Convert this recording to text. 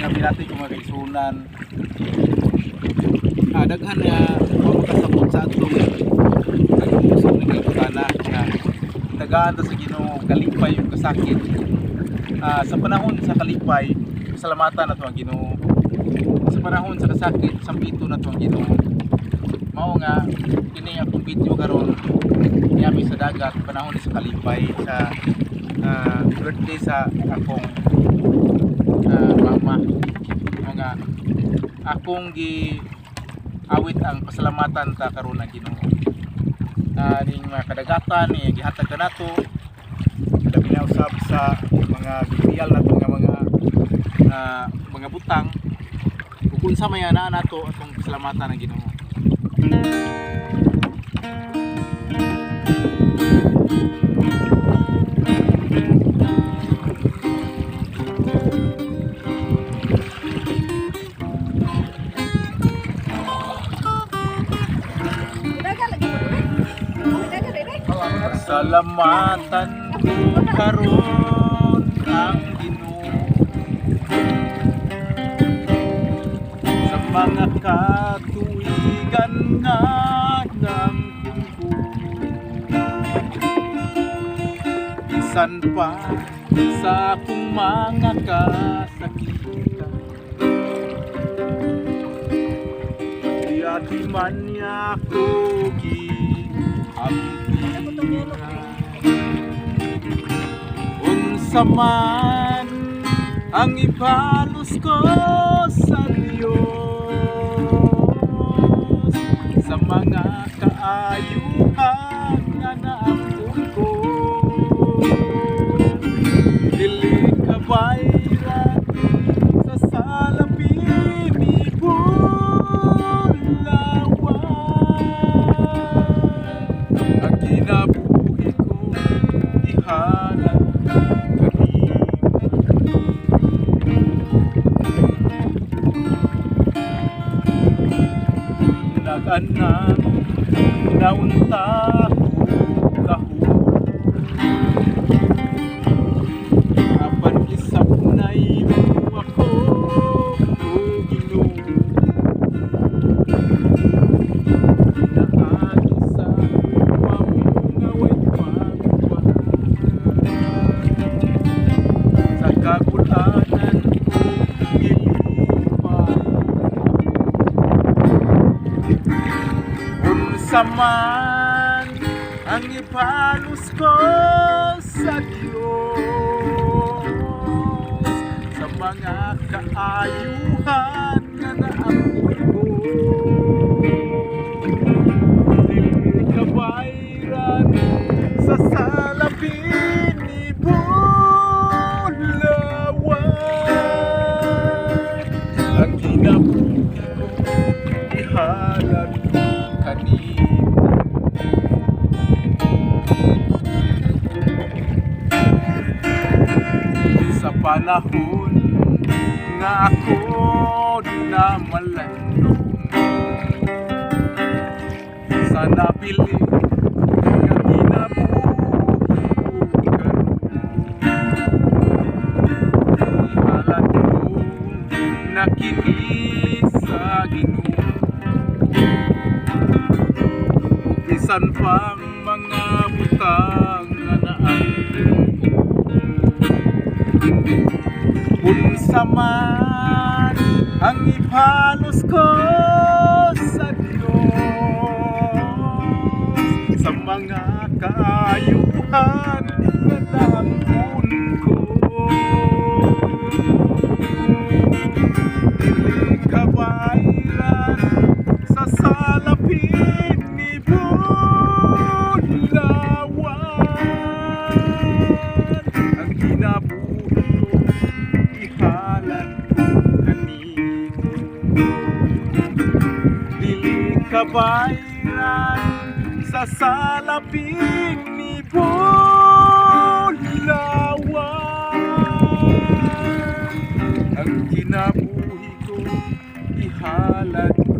mga binati ko mga kaisunan. Daghan nga huwag kasabot sa atong nag-uusap ng kalipana nga tagaan ta sa Ginoo kalipay yung kasakit. Sa panahon sa kalipay salamatan na to ang Ginoo. Sa panahon sa kasakit sampito na to ang Ginoo. Mao nga kini akong video karon niami sa dagat panahon sa kalipay sa birthday sa akong mama. Mao nga akong gi awit ang pasalamatan ta karon ang Ginoo. Ning mga kadagatan ni gihatag kanato labi na usab sa mga gipiyal nato nga mga butang ug unsa may ana nato atong pasalamatan ang Ginoo. Pasalamatan ko karon ang Ginoo sa mga katuigan nga ng bisan pa sa akong mga kasakitan. Di man niya ako unsa man ang ibalos ko sa Diyos sa mga kaayuhan nga naapon ko dili ka bayran sa salapin ni ang kinabuhi ko ihalat kanina. Nag-anak naunta ko kahon apan isap na iyo ako o Ginoo. Saman ang ipalos ko sa Diyos sa mga kaayuhan na naapon ko dili ka bayran sa salapin ni Bulawan ang kinabuhi ko ihalat kanina. Sa panahon nga ako na malandong sa nabili nga kinabuhi ko karon ihalat ko na kini sa Ginoo bisan pang mga butang nga naapon unsa man ang ipalos ko sa Diyos sa mga kaayuhan na naapon ko dili ka bayran sa salapin ni Bulawan ang kinabuhi ko ihalat kanina. Dili ka bayran sa salapin ni Bulawan ang kinabuhi ko ihalat ko